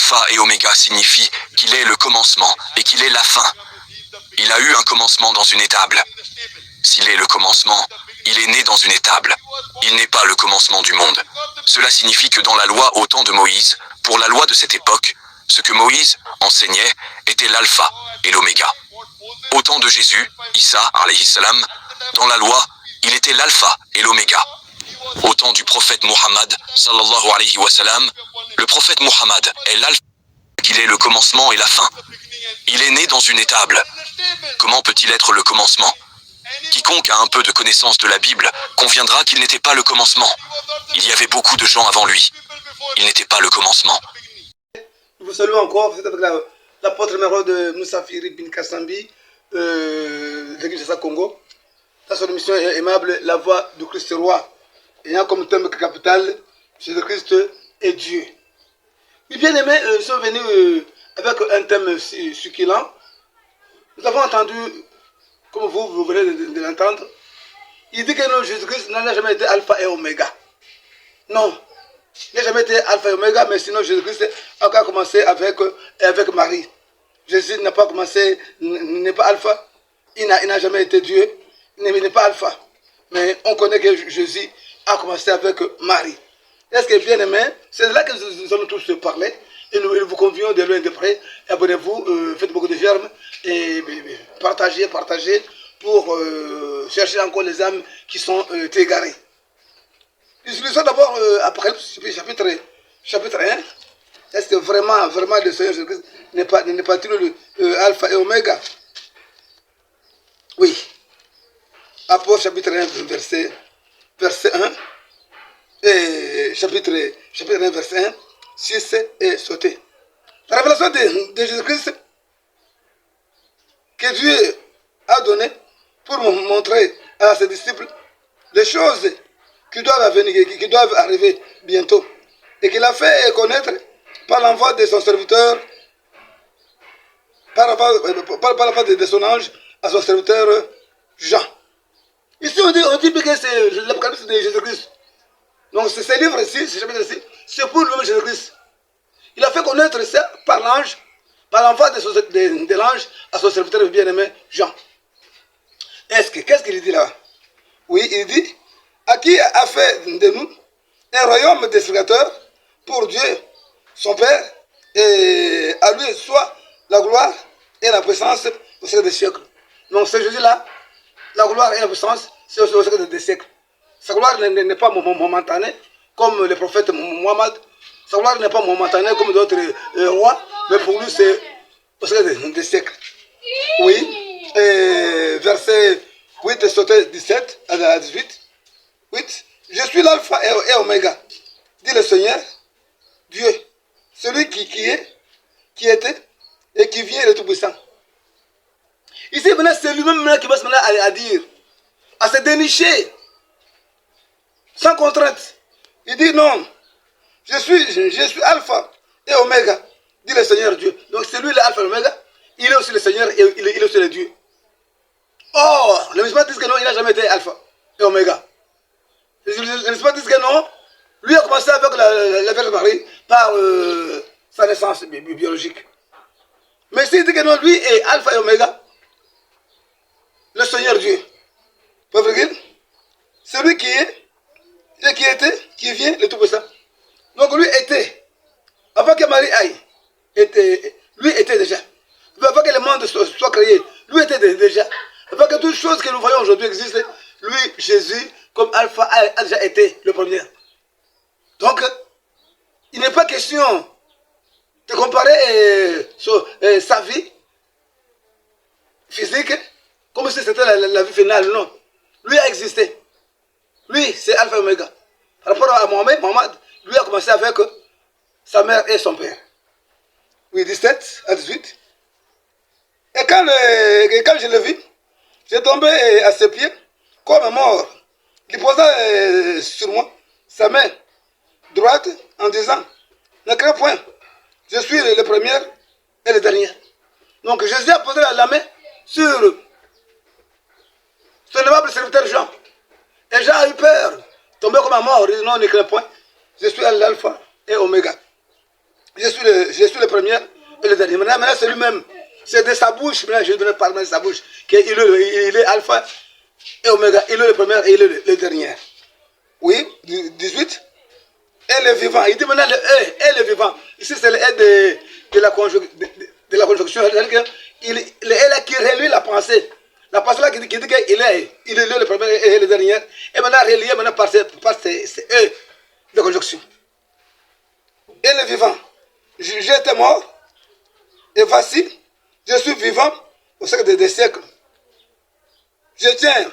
Alpha et Oméga signifie qu'il est le commencement et qu'il est la fin. Il a eu un commencement dans une étable. S'il est le commencement, il est né dans une étable. Il n'est pas le commencement du monde. Cela signifie que dans la loi au temps de Moïse, pour la loi de cette époque, ce que Moïse enseignait était l'alpha et l'oméga. Au temps de Jésus, Isa, alayhi salam, dans la loi, il était l'alpha et l'oméga. Au temps du prophète Muhammad, sallallahu alayhi wa sallam, le prophète Muhammad est l'alpha, qu'il est le commencement et la fin. Il est né dans une étable. Comment peut-il être le commencement? Quiconque a un peu de connaissance de la Bible conviendra qu'il n'était pas le commencement. Il y avait beaucoup de gens avant lui. Il n'était pas le commencement. Je vous salue encore, vous êtes avec l'apôtre numéro de Moussa Firi bin Kassambi, de l'Église de Congo. Dans son émission aimable, La Voix du Christ Roi, ayant comme thème capital Jésus-Christ est Dieu. Oui, bien aimés, nous sommes venus avec un thème succulent. Nous avons entendu, comme vous venez de l'entendre, il dit que non, Jésus-Christ n'a jamais été alpha et oméga. Non, il n'a jamais été alpha et oméga, mais sinon Jésus-Christ a commencé avec Marie. Jésus n'a pas commencé, n'est pas alpha, il n'a jamais été Dieu, il n'est pas alpha. Mais on connaît que Jésus a commencé avec Marie. Est-ce que bien aimé, c'est là que nous allons tous parler. Et nous vous convions de loin et de près. Abonnez-vous, faites beaucoup de germes et partagez pour chercher encore les âmes qui sont égarées. Lisons d'abord Apocalypse chapitre 1. Est-ce que vraiment le Seigneur Jésus-Christ n'est pas-il le alpha et oméga? Oui. Apocalypse chapitre 1, verset 1. Et chapitre 1, verset 1. 6 est sauté. La révélation de Jésus-Christ que Dieu a donnée pour montrer à ses disciples les choses qui doivent arriver bientôt et qu'il a fait connaître par l'envoi de son serviteur, par l'envoi de son ange à son serviteur Jean. Ici on dit que c'est l'Apocalypse de Jésus-Christ. Donc ce livre-ci, ce chapitre-ci, c'est pour le même Jésus-Christ. Il a fait connaître ça par l'ange, par l'envoi de l'ange à son serviteur bien-aimé Jean. Qu'est-ce qu'il dit là? Oui, il dit, à qui a fait de nous un royaume d'explicateurs pour Dieu, son Père, et à lui soit la gloire et la puissance au siècle des siècles. Donc c'est Jésus-là, la gloire et la puissance, c'est au siècle des siècles. Sa gloire n'est pas momentanée, comme le prophète Mohammed. Sa gloire n'est pas momentanée comme d'autres rois, mais pour lui c'est au siècle des siècles. Oui, et verset 8, sauté 17 à 18. 8. Je suis l'alpha et oméga, dit le Seigneur, Dieu, celui qui est, qui était et qui vient, le Tout-Puissant. Ici, c'est lui-même qui va se mettre à dire, à se dénicher, sans contrainte. Il dit non, je suis alpha et oméga, dit le Seigneur Dieu. Donc c'est lui l'alpha et oméga, il est aussi le Seigneur et il est aussi le Dieu. Or, les musulmans disent que non, il n'a jamais été alpha et oméga. Les musulmans disent que non, lui a commencé avec la Vierge Marie par sa naissance biologique. Mais s'il dit que non, lui est alpha et oméga, le Seigneur Dieu. Celui qui est, et qui était, qui vient, le Tout-Puissant. Donc lui était, avant que Marie aille, lui était déjà. Avant que le monde soit créé, lui était déjà. Avant que toutes choses que nous voyons aujourd'hui existent, lui, Jésus, comme alpha, a déjà été le premier. Donc, il n'est pas question de comparer sa vie physique comme si c'était la vie finale. Non. Lui a existé. Lui, c'est alpha et oméga. Par rapport à Mohamed, lui a commencé avec sa mère et son père. Oui, 17 à 18. Et quand je le vis, j'ai tombé à ses pieds comme mort. Il posa sur moi sa main droite en disant, ne crains point, je suis le premier et le dernier. Donc Jésus a posé la main sur son aimable serviteur Jean. Et Jean a eu peur, tombé comme un mort. Il dit non, ne crains point, je suis l'alpha et oméga. je suis le premier et le dernier. Maintenant c'est lui-même. C'est de sa bouche, maintenant je vais parler de sa bouche, qu'il est alpha et oméga. Il est le premier et il est le dernier. Oui, 18. Elle est vivant. Il dit maintenant le E, elle est vivant. Ici c'est le E de la conjonction. Il est là qui relie la pensée. La pensée là qui dit qu'il est le premier et le dernier. Et maintenant relié maintenant par ces E de conjonction. Elle est vivant. J'étais mort. Et voici, je suis vivant au siècle des siècles. Je tiens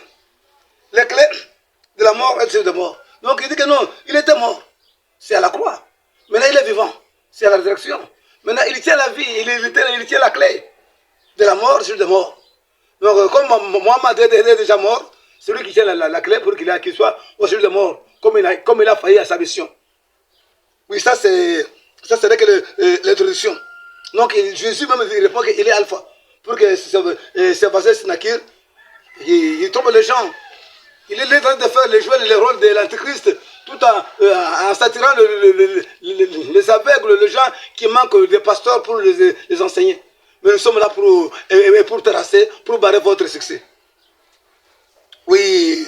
les clés de la mort et de la mort. Donc il dit que non, il était mort. C'est à la croix. Maintenant il est vivant. C'est à la résurrection. Maintenant il tient la vie, il tient la clé de la mort sur de mort. Donc comme Mohamed est déjà mort, c'est lui qui tient la clé pour qu'il soit au sujet de mort, comme il a failli à sa mission. Oui, ça c'est que l'introduction. Donc Jésus même répond qu'il est alpha. Pour que ce verset Sinakir, il trompe les gens. Il est en train de faire jouer le rôle de l'antichrist tout en s'attirant les aveugles, les gens qui manquent des pasteurs pour les enseigner. Mais nous sommes là pour terrasser, pour barrer votre succès. Oui.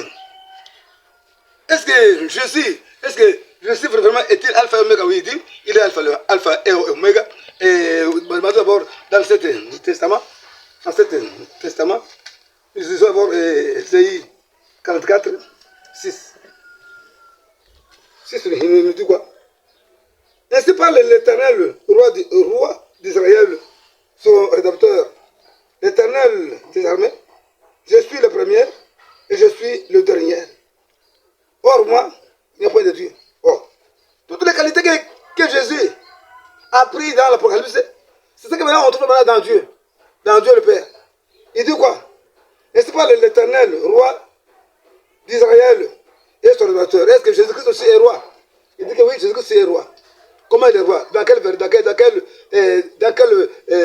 Est-ce que Jésus vraiment est-il alpha et oméga? Oui, il dit, il est alpha et oméga. Et d'abord, dans le Testament, nous disons d'abord Ésaïe 44, 6. 6, il nous dit quoi? Ainsi parle l'Éternel, roi d'Israël, son rédempteur. L'Éternel des armées, je suis le premier et je suis le dernier. Or, moi, il n'y a point de Dieu. Or, toutes les qualités que Jésus a prises dans l'Apocalypse, c'est ce que maintenant on trouve maintenant dans Dieu le Père. Il dit quoi? Ainsi parle l'Éternel, roi d'Israël et son rédempteur. Est-ce que Jésus-Christ aussi est roi? Il dit que oui, Jésus-Christ est roi. Comment il est roi? Dans quel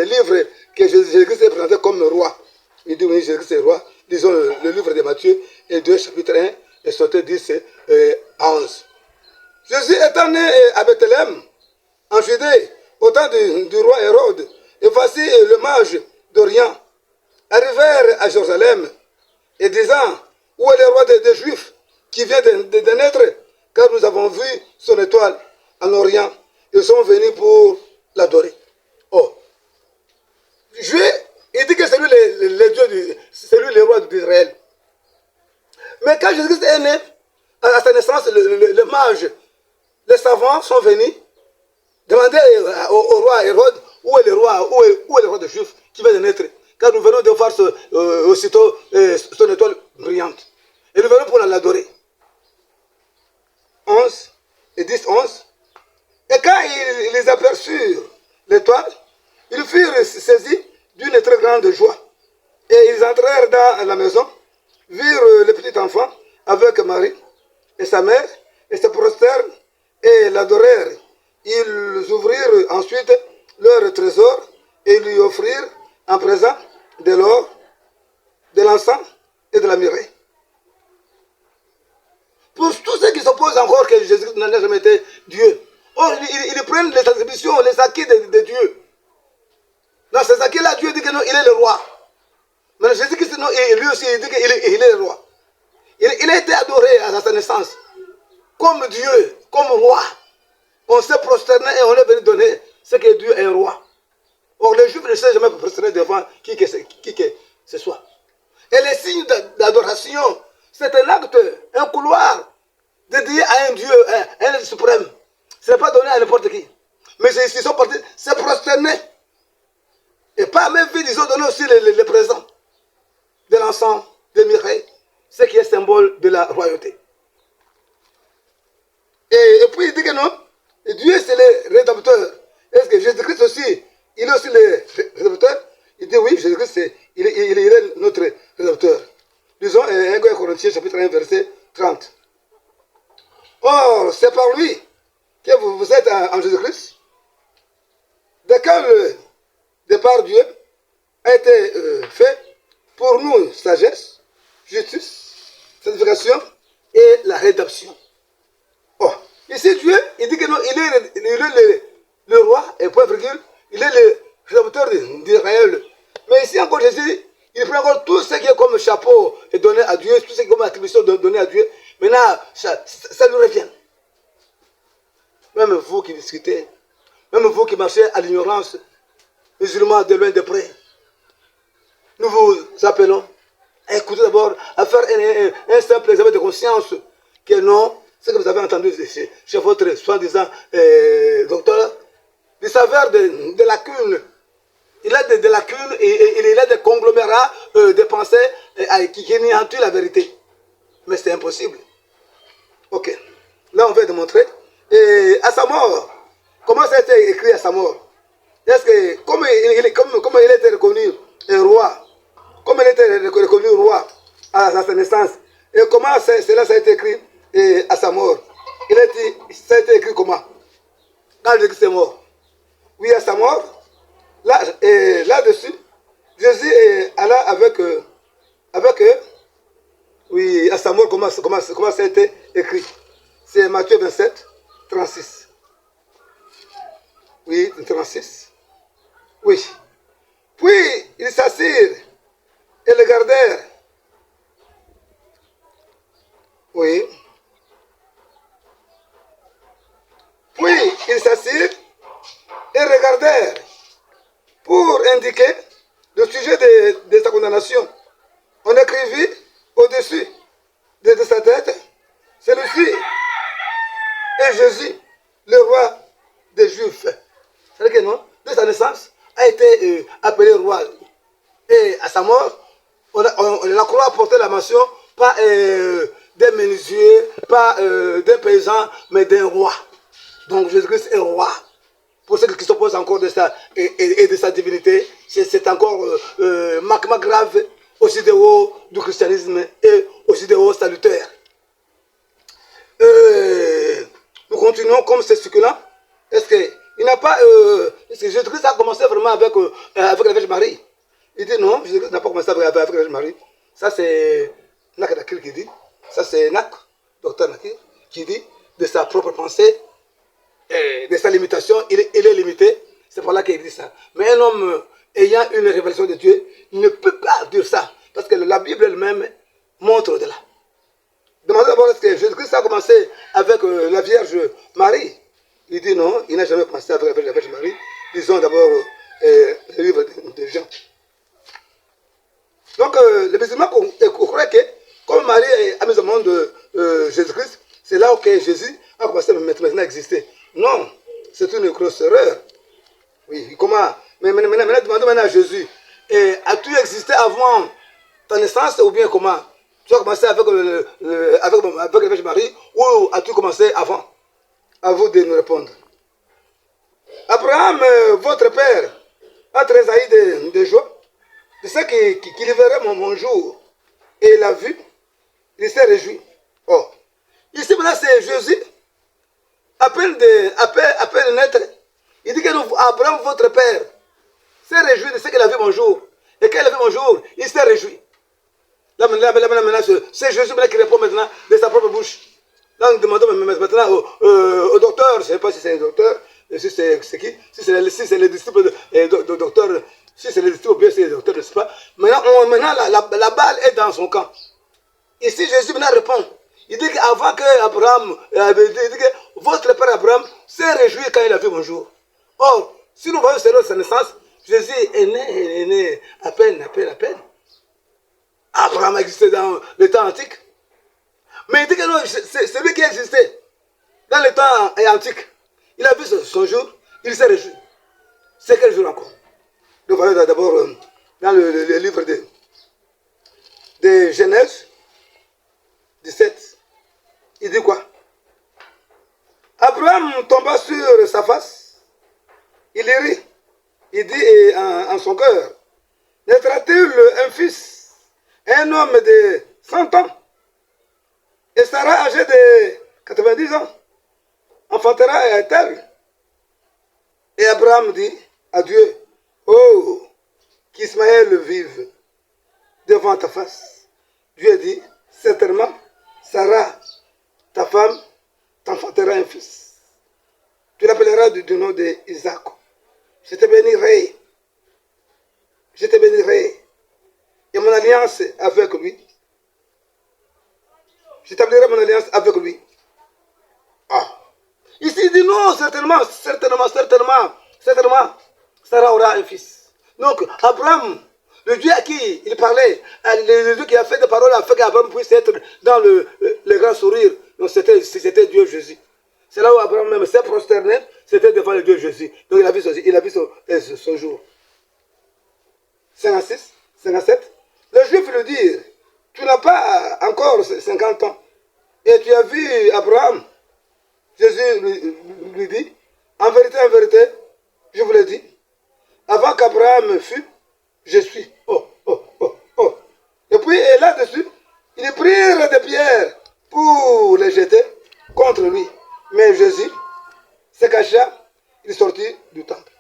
livre que Jésus-Christ est présenté comme roi? Il dit oui, Jésus-Christ est roi. Disons le livre de Matthieu et 2, chapitre 1, et sauté 10 à 11. Jésus étant né à Bethléem, en Judée, au temps du roi Hérode, et voici le mage d'Orient, arrivèrent à Jérusalem, et disant, où est le roi des Juifs qui vient de naître, car nous avons vu son étoile en Orient, ils sont venus pour l'adorer. Oh, Dieu, il dit que c'est lui le Dieu, c'est lui le roi d'Israël. Mais quand Jésus est né, à sa naissance, le mage, les savants sont venus demander au roi Hérode où est le roi des Juifs qui vient de naître. Car nous venons de voir aussitôt son étoile brillante. Et nous venons pour l'adorer. 11 et 10, 11. Et quand ils aperçurent l'étoile, ils furent saisis d'une très grande joie. Et ils entrèrent dans la maison, virent le petit enfant avec Marie et sa mère, et se prosternèrent et l'adorèrent. Ils ouvrirent ensuite leur trésor et lui offrirent en présent de l'or, de l'encens et de la myrrhe. Pour tous ceux qui s'opposent encore que Jésus n'a jamais été Dieu, ils prennent les attributions, les acquis de Dieu. Dans ces acquis-là, Dieu dit que non, il est le roi. Mais Jésus-Christ, non, lui aussi, il dit qu'il est le roi. Il a été adoré à sa naissance comme Dieu, comme roi. On s'est prosterné et on est venu donner ce que Dieu est roi. Or, les Juifs ne s'est jamais prosterné devant qui que ce soit. Et les signes d'adoration, c'est un acte, un couloir dédié à un Dieu, un être suprême. Ce n'est pas donné à n'importe qui. Mais ils sont partis se prosterner. Et par même vie, ils ont donné aussi les présents de l'encens, de myrrhe, ce qui est symbole de la royauté. Et puis il dit que non, Dieu c'est le rédempteur. Est-ce que Jésus-Christ aussi, il est aussi le rédempteur? Il dit oui, Jésus-Christ, il est notre rédempteur. Disons 1 Corinthiens chapitre 1 verset 30. Or, c'est par lui que vous êtes en Jésus-Christ, de quel départ Dieu a été fait pour nous sagesse, justice, sanctification et la rédemption. Oh, ici Dieu, il dit que non, il est le roi, et point virgule, il est le rédempteur d'Israël. Mais ici encore, Jésus, il prend encore tout ce qui est comme chapeau et donné à Dieu, tout ce qui est comme attribution donnée à Dieu. Maintenant, ça lui revient. Même vous qui discutez, même vous qui marchez à l'ignorance, musulmans de loin de près, nous vous appelons à écouter d'abord, à faire un simple examen de conscience, que non, ce que vous avez entendu chez votre soi-disant docteur, il s'avère de lacunes. Il a des lacunes et il a des conglomérats de pensées qui nieantent la vérité. Mais c'est impossible. Ok. Là, on va démontrer. Et à sa mort, comment ça a été écrit à sa mort? Est-ce que, comme il était reconnu roi, comme il était reconnu roi à sa naissance, et comment cela ça a été écrit à sa mort? Ça a été écrit comment? Quand il dit que c'est mort. Oui, à sa mort, là-dessus, Jésus alla avec oui, à sa mort, comment ça a été écrit? C'est Matthieu 27, 36. Oui, 36. Oui. Puis, ils s'assirent et le gardèrent. Oui. Puis, ils s'assirent et regardèrent pour indiquer le sujet de sa condamnation. On écrivit au-dessus de sa tête, celui-ci est Jésus, le roi des Juifs. C'est-à-dire que non, de sa naissance, a été appelé roi. Et à sa mort, la croix a porté la mention, pas d'un menuisier, pas d'un paysan, mais d'un roi. Donc Jésus-Christ est roi. Pour ceux qui s'opposent encore de ça et de sa divinité, c'est encore magma grave aussi de haut du christianisme et aussi de haut salutaire. Nous continuons comme c'est succulent. Est-ce que il n'a pas Jésus-Christ a commencé vraiment avec la Vierge Marie? Il dit non, Jésus-Christ n'a pas commencé avec la Vierge Marie. Ça c'est Nak Nakil qui dit. Ça c'est Nak, docteur Nakil, qui dit de sa propre pensée, de sa limitation, il est limité. C'est pour là qu'il dit ça. Mais un homme ayant une révélation de Dieu ne peut pas dire ça. Parce que la Bible elle-même montre au-delà. Demandez d'abord est-ce que Jésus-Christ a commencé avec la Vierge Marie. Il dit non, il n'a jamais commencé avec la Vierge Marie. Lisons d'abord le livre de Jean. Donc les musulmans croient que comme Marie a mis au monde Jésus-Christ, c'est là que Jésus a commencé maintenant à exister. Non, c'est une grosse erreur. Oui, comment? Mais maintenant, demandons maintenant à Jésus, as-tu existé avant ta naissance ou bien comment? Tu as commencé avec la Vierge Marie ou as-tu commencé avant? À vous de nous répondre. Abraham, votre père, a très haï de joie. C'est ça qu'il verrait mon jour. Et il a vu, il s'est réjoui. Oh, ici maintenant c'est Jésus, à peine de naître, il dit que Abraham, votre père, s'est réjoui de ce qu'il a vu mon jour. Et quand il a vu mon jour, il s'est réjoui. Là maintenant, c'est Jésus qui répond maintenant de sa propre bouche. Là, nous demandons maintenant au docteur, je ne sais pas si c'est un docteur, si c'est qui, si c'est les disciples de docteur, si c'est les disciples ou bien c'est les docteurs, je ne sais pas. Maintenant la balle est dans son camp. Ici, Jésus maintenant répond. Il dit qu'avant que Abraham, il dit que votre père Abraham s'est réjoui quand il a vu mon jour. Or, si nous voyons sa naissance, Jésus est né à peine. Abraham existait dans le temps antique. Mais il dit que non, c'est lui qui existait dans le temps antique. Il a vu son jour, il s'est réjoui. C'est quel jour encore? Nous voyons d'abord dans le livre de Genèse 17. Il dit quoi? Abraham tomba sur sa face, il rit. Il dit en son cœur, naîtra-t-il un fils, un homme de 100 ans? Et Sarah, âgée de 90 ans, enfantera-t-elle? Et Abraham dit à Dieu, oh, qu'Ismaël vive devant ta face. Dieu dit, certainement, Sarah, ta femme, t'enfantera un fils. Tu l'appelleras bénira du nom d'Isaac. Je te bénirai. Je te bénirai. Et mon alliance avec lui. J'établirai mon alliance avec lui. Ah. Ici, il dit non, certainement, Sarah aura un fils. Donc, Abraham, le Dieu à qui il parlait, le Dieu qui a fait des paroles, a fait qu'Abraham puisse être dans le grand sourire. Donc, c'était Dieu Jésus. C'est là où Abraham même s'est prosterné, c'était devant le Dieu Jésus. Donc, il a vu son jour. 56, 57. Le Juif lui dit, tu n'as pas encore 50 ans. Et tu as vu Abraham. Jésus lui dit, en vérité, je vous l'ai dit, avant qu'Abraham fût, je suis. Oh, oh, oh, oh. Et puis là-dessus, ils prirent des pierres pour les jeter contre lui. Mais Jésus se cacha, il sortit du temple.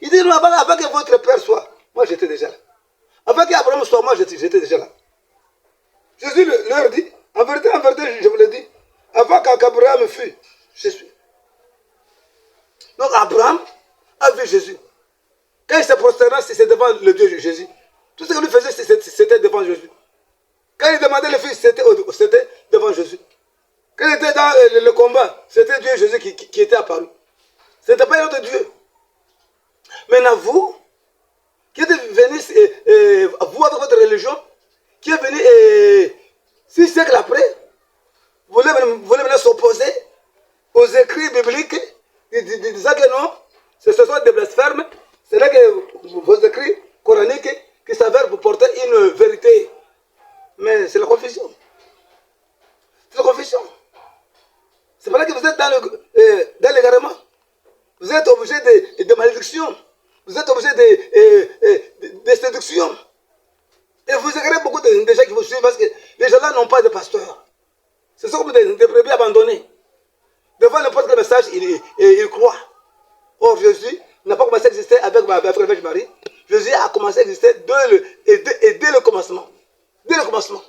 Il dit, non, avant que votre père soit, moi j'étais déjà là. Avant qu'Abraham soit, moi j'étais déjà là. Jésus leur dit, en vérité, je vous l'ai dit, avant qu'Abraham fût, je suis. Donc Abraham a vu Jésus. Quand il se prosternait, c'était devant le Dieu Jésus. Tout ce que lui faisait, c'était devant Jésus. Quand il demandait le fils, c'était devant Jésus. Quand il était dans le combat, c'était Dieu Jésus qui était apparu. Ce n'était pas un autre Dieu. Maintenant, vous, qui êtes venus, vous avec votre religion, qui est venu 6 siècles après, vous voulez maintenant s'opposer aux écrits bibliques, disant que non, ce sont des blasphèmes. C'est là que vos écrits coraniques qui s'avèrent vous porter une vérité. Mais c'est la confusion. C'est la confusion. C'est pour ça que vous êtes dans l'égarement. Vous êtes obligé de malédiction. Vous êtes obligé de séduction. Et vous aurez beaucoup de gens qui vous suivent parce que les gens-là n'ont pas de pasteur. Ce sont comme des brebis abandonnés. Devant n'importe quel message, ils croient. Or, Jésus n'a pas commencé à exister avec la Vierge Marie. Jésus a commencé à exister dès le commencement. Dès le commencement.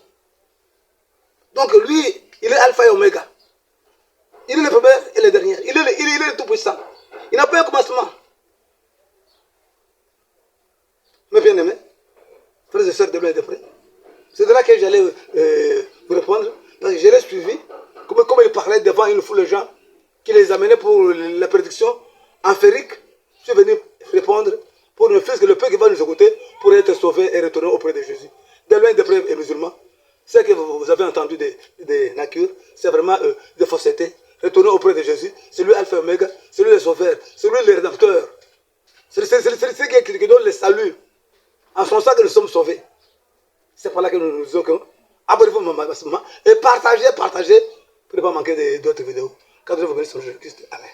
Donc, lui, il est alpha et oméga. Il est le premier et le dernier. Il est le tout-puissant. Il n'a pas un commencement. Mes bien-aimés, frères et sœurs de loin et de près, c'est de là que j'allais vous répondre. Parce que je l'ai suivi, comme il parlait devant une foule de gens, qui les amenait pour la prédiction enférique. Je suis venu répondre pour ne faire que le peuple qui va nous écouter pour être sauvé et retourner auprès de Jésus. De loin et de près et musulmans, ce que vous avez entendu des Nakurs, c'est vraiment des faussetés. Retourner auprès de Jésus, c'est lui Alpha et Omega, c'est lui le sauveur, c'est lui le rédempteur. C'est lui qui donne le salut. En son sang que nous sommes sauvés. C'est par là que nous disons que abonnez-vous massivement et partagez pour ne pas manquer d'autres vidéos. Quand vous venez sur Jésus-Christ. Amen.